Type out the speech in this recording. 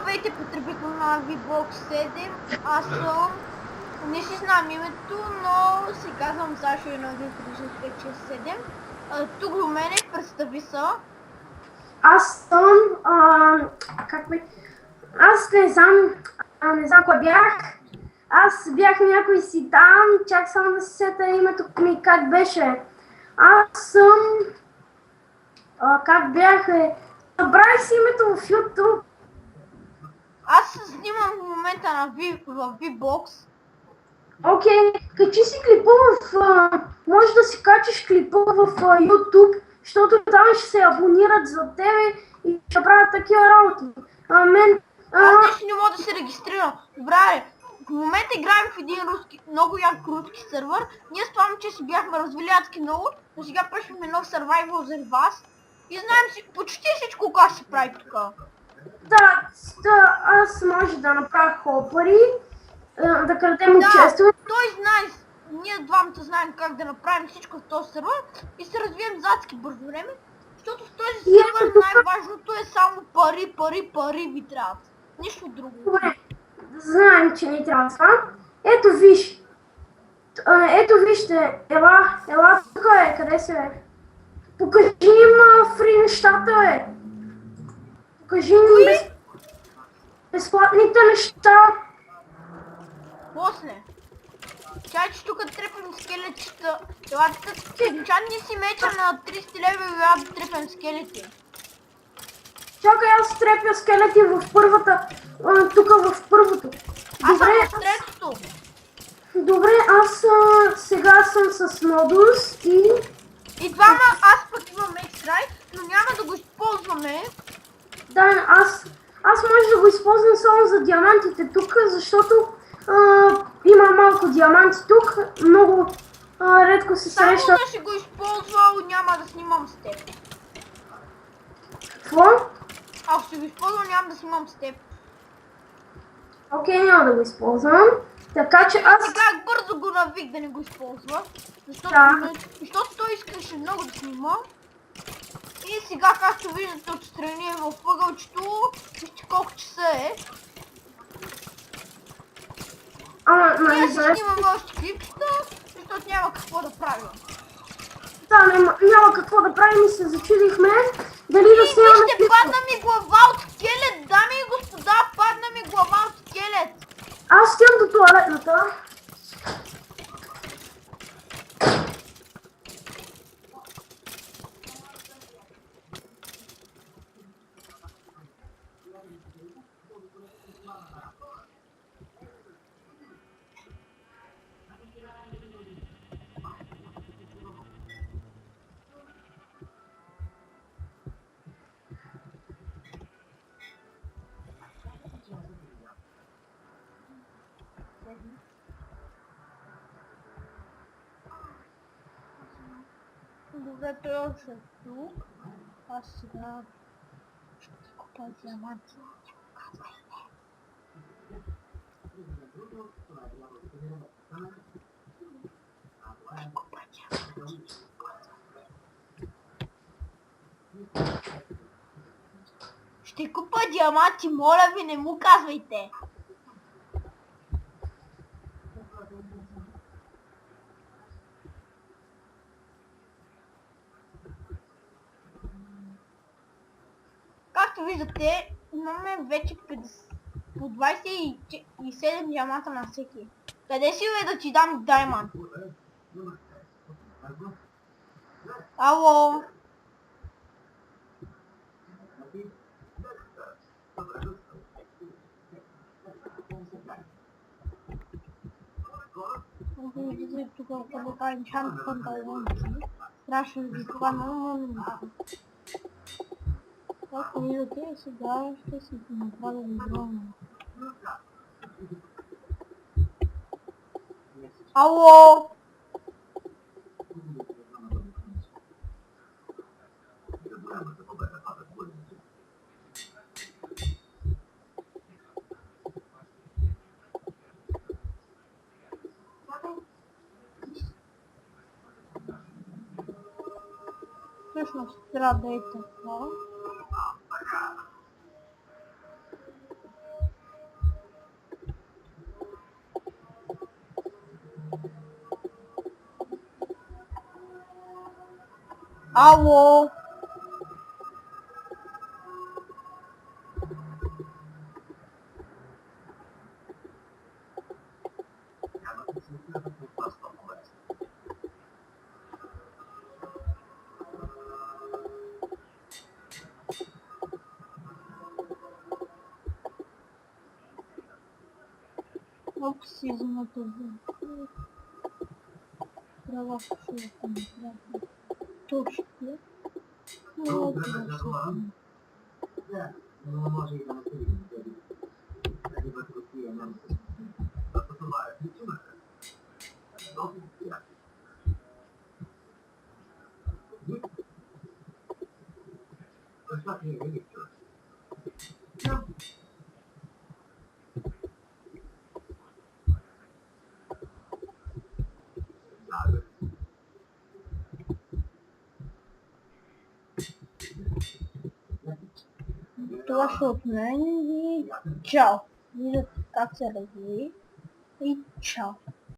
Здравейте, потребител на VBOX 7. Аз съм... Не си знам името, но се казвам Сашо 1, 2, 3, 6, 5, 6, 7. Тук до мене представи са. Аз съм... Аз не знам кой бях. Аз бях някой си там, чак само да се сета името ми как беше. Аз съм... как бях? Забравих си името в YouTube. Аз снимам в момента на в VBOX. Окей, качи си клипа може да си качиш клипа в YouTube, защото там ще се абонират за тебе и ще правят такива работи. Аз нещо не мога да се регистрирам. Добре, в момента играем в един много як руски сървър. Ние с това момче си бяхме развили адски много, но сега почваме нов survival за вас. И знаем почти всичко как се прави тук. Да, аз може да направя хопари, да крадем общество. Той знае, ние двамата знаем как да направим всичко в този сървър и се развием за адски бързо време, защото в този сървър най-важното е само пари ви трябват. Нищо друго. Добре, знаем, че ни трябва това. Ето виж. Ето вижте, ела тук къде се е? Покажи им фри нещата, Покажи им безплатните неща. После. Чай, че тук трепем скелетчета. Чан не си меча на 300 лева и да трепем скелети. Чакай, аз трепя скелети в първата, тук в първото. Аз съм в третото. Добре, аз сега съм с Модус и... И двама, аз пък имам екстрай, но няма да го използваме. Да, аз може да го използвам само за диамантите тук, защото има малко диаманти тук, много редко се среща. Само да си го използвал, няма да снимам с теб. Какво? Ако си го използвал, няма да снимам с теб. Окей, няма да го използвам. Така че аз... Сега бързо го навик да не го използва, защото той искаше много да снима. И сега, както виждате отстрани в ъгълчето, вижте колко часа е. Ние си снимаме още клипчета, защото няма какво да правим. Да, няма какво да правим и се зачудихме дали да снимаме... Вижте, падна ми глава от скелет, дами и господа, падна ми глава от скелет. Аз стигам до туалетната. Добре, той още тук. Аз сега ще купя диаманти. Ще купя диаманти, моля ви, не му казвайте. Както виждате, имаме вече по 27 диаманта на всеки. Къде си бе да ти дам даймонд? Ало? Виждате тук къде това енчант панталонки. Страшно ви това много не мисля. Както виждате, сега ще си направя изровно. Ало! Всъщност трябва да е така. Ало! Оксизм это права точки. Ну, това ще от мен и чао. Виждате как се разви и чао.